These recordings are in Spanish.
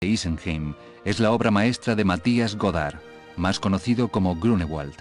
de Isenheim es la obra maestra de Matthias Godard, más conocido como Grunewald.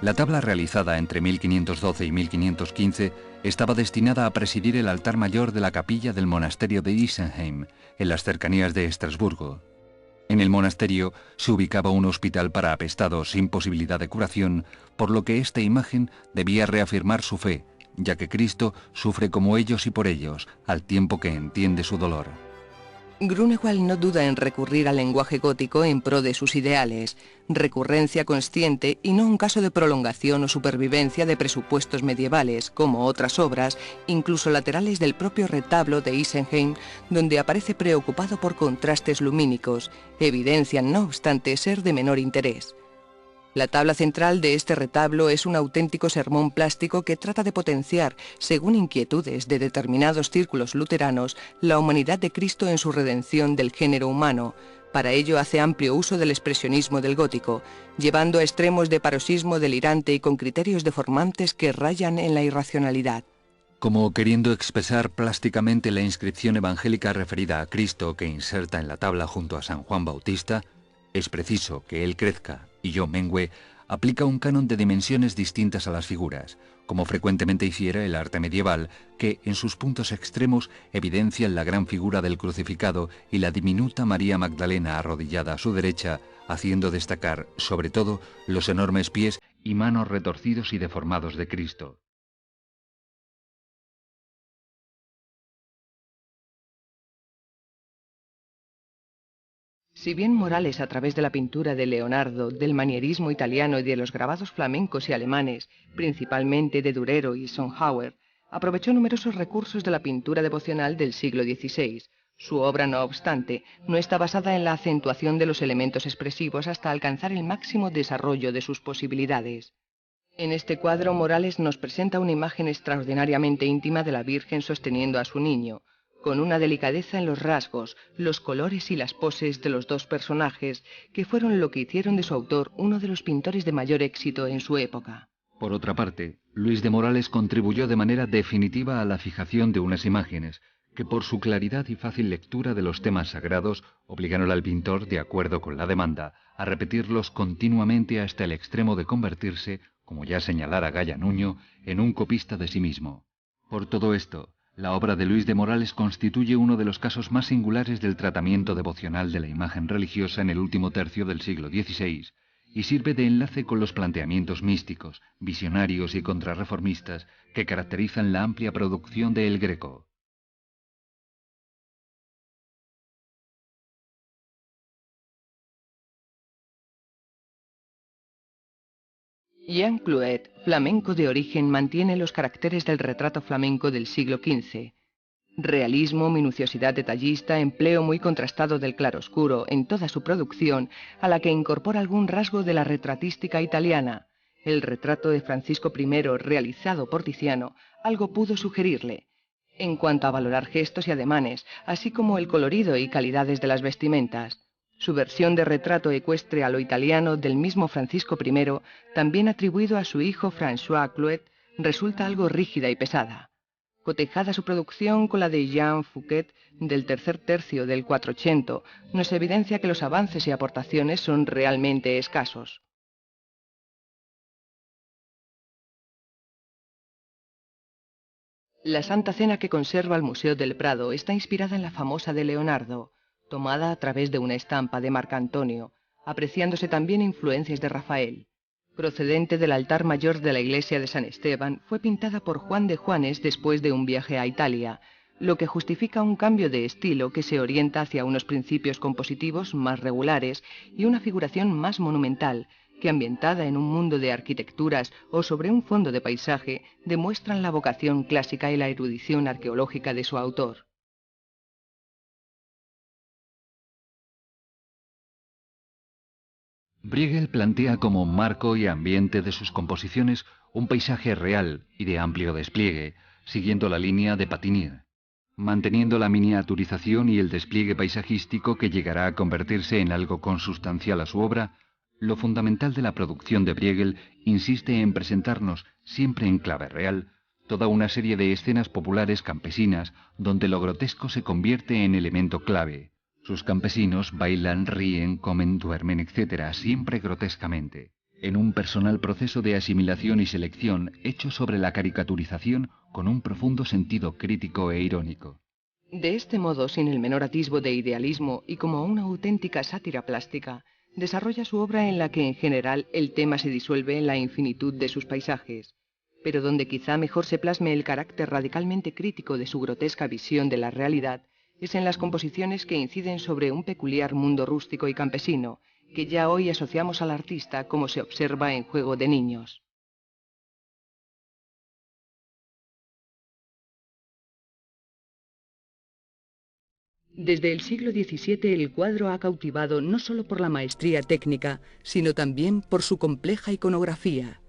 La tabla realizada entre 1512 y 1515 estaba destinada a presidir el altar mayor de la capilla del monasterio de Isenheim, en las cercanías de Estrasburgo. En el monasterio se ubicaba un hospital para apestados sin posibilidad de curación, por lo que esta imagen debía reafirmar su fe, ya que Cristo sufre como ellos y por ellos, al tiempo que entiende su dolor. Grunewald no duda en recurrir al lenguaje gótico en pro de sus ideales, recurrencia consciente y no un caso de prolongación o supervivencia de presupuestos medievales, como otras obras, incluso laterales del propio retablo de Isenheim, donde aparece preocupado por contrastes lumínicos, evidencian no obstante ser de menor interés. La tabla central de este retablo es un auténtico sermón plástico que trata de potenciar, según inquietudes de determinados círculos luteranos, la humanidad de Cristo en su redención del género humano. Para ello hace amplio uso del expresionismo del gótico, llevando a extremos de paroxismo delirante y con criterios deformantes que rayan en la irracionalidad. Como queriendo expresar plásticamente la inscripción evangélica referida a Cristo que inserta en la tabla junto a San Juan Bautista, es preciso que él crezca y yo mengüe, aplica un canon de dimensiones distintas a las figuras, como frecuentemente hiciera el arte medieval, que en sus puntos extremos evidencian la gran figura del crucificado y la diminuta María Magdalena arrodillada a su derecha, haciendo destacar, sobre todo, los enormes pies y manos retorcidos y deformados de Cristo. Si bien Morales, a través de la pintura de Leonardo, del manierismo italiano y de los grabados flamencos y alemanes, principalmente de Durero y Schönhauer, aprovechó numerosos recursos de la pintura devocional del siglo XVI, su obra, no obstante, no está basada en la acentuación de los elementos expresivos hasta alcanzar el máximo desarrollo de sus posibilidades. En este cuadro, Morales nos presenta una imagen extraordinariamente íntima de la Virgen sosteniendo a su niño, con una delicadeza en los rasgos, los colores y las poses de los dos personajes, que fueron lo que hicieron de su autor uno de los pintores de mayor éxito en su época. Por otra parte, Luis de Morales contribuyó de manera definitiva a la fijación de unas imágenes, que por su claridad y fácil lectura de los temas sagrados obligaron al pintor, de acuerdo con la demanda, a repetirlos continuamente hasta el extremo de convertirse, como ya señalara Gaya Nuño, en un copista de sí mismo. Por todo esto, la obra de Luis de Morales constituye uno de los casos más singulares del tratamiento devocional de la imagen religiosa en el último tercio del siglo XVI, y sirve de enlace con los planteamientos místicos, visionarios y contrarreformistas que caracterizan la amplia producción de El Greco. Jean Clouet, flamenco de origen, mantiene los caracteres del retrato flamenco del siglo XV. Realismo, minuciosidad detallista, empleo muy contrastado del claroscuro en toda su producción, a la que incorpora algún rasgo de la retratística italiana. El retrato de Francisco I, realizado por Tiziano, algo pudo sugerirle, en cuanto a valorar gestos y ademanes, así como el colorido y calidades de las vestimentas. Su versión de retrato ecuestre a lo italiano del mismo Francisco I, también atribuido a su hijo François Clouet, resulta algo rígida y pesada. Cotejada su producción con la de Jean Fouquet del tercer tercio del 480, nos evidencia que los avances y aportaciones son realmente escasos. La Santa Cena que conserva el Museo del Prado está inspirada en la famosa de Leonardo, tomada a través de una estampa de Marcantonio, apreciándose también influencias de Rafael. Procedente del altar mayor de la iglesia de San Esteban, fue pintada por Juan de Juanes después de un viaje a Italia, lo que justifica un cambio de estilo que se orienta hacia unos principios compositivos más regulares y una figuración más monumental, que ambientada en un mundo de arquitecturas o sobre un fondo de paisaje, demuestran la vocación clásica y la erudición arqueológica de su autor. Bruegel plantea como marco y ambiente de sus composiciones un paisaje real y de amplio despliegue, siguiendo la línea de Patinir, manteniendo la miniaturización y el despliegue paisajístico que llegará a convertirse en algo consustancial a su obra. Lo fundamental de la producción de Bruegel insiste en presentarnos, siempre en clave real, toda una serie de escenas populares campesinas donde lo grotesco se convierte en elemento clave, Sus campesinos bailan, ríen, comen, duermen, etc., siempre grotescamente, en un personal proceso de asimilación y selección hecho sobre la caricaturización con un profundo sentido crítico e irónico. De este modo, sin el menor atisbo de idealismo y como una auténtica sátira plástica, desarrolla su obra en la que en general el tema se disuelve en la infinitud de sus paisajes, pero donde quizá mejor se plasme el carácter radicalmente crítico de su grotesca visión de la realidad es en las composiciones que inciden sobre un peculiar mundo rústico y campesino, que ya hoy asociamos al artista como se observa en Juego de Niños. Desde el siglo XVII el cuadro ha cautivado no solo por la maestría técnica, sino también por su compleja iconografía.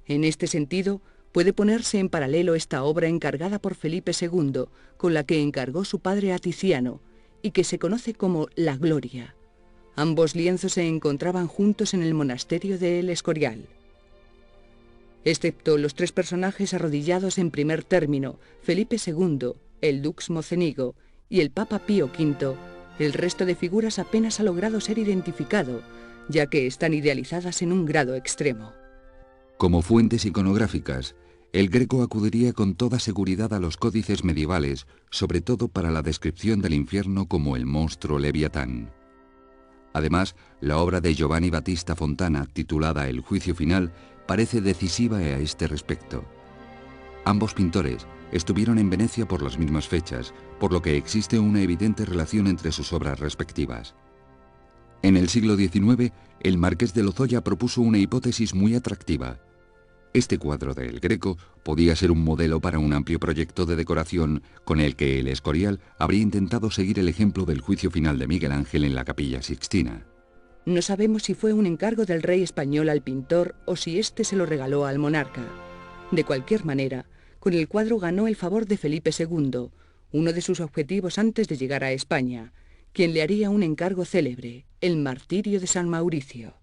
En este sentido, puede ponerse en paralelo esta obra encargada por Felipe II, con la que encargó su padre a Tiziano, y que se conoce como La Gloria. Ambos lienzos se encontraban juntos en el monasterio de El Escorial. Excepto los tres personajes arrodillados en primer término, Felipe II, el Dux Mocenigo y el Papa Pío V, el resto de figuras apenas ha logrado ser identificado, ya que están idealizadas en un grado extremo. Como fuentes iconográficas, el Greco acudiría con toda seguridad a los códices medievales, sobre todo para la descripción del infierno como el monstruo Leviatán. Además, la obra de Giovanni Battista Fontana, titulada El Juicio Final, parece decisiva a este respecto. Ambos pintores estuvieron en Venecia por las mismas fechas, por lo que existe una evidente relación entre sus obras respectivas. En el siglo XIX, el marqués de Lozoya propuso una hipótesis muy atractiva. Este cuadro de El Greco podía ser un modelo para un amplio proyecto de decoración con el que el Escorial habría intentado seguir el ejemplo del Juicio Final de Miguel Ángel en la Capilla Sixtina. No sabemos si fue un encargo del rey español al pintor o si éste se lo regaló al monarca. De cualquier manera, con el cuadro ganó el favor de Felipe II, uno de sus objetivos antes de llegar a España, quien le haría un encargo célebre, el martirio de San Mauricio.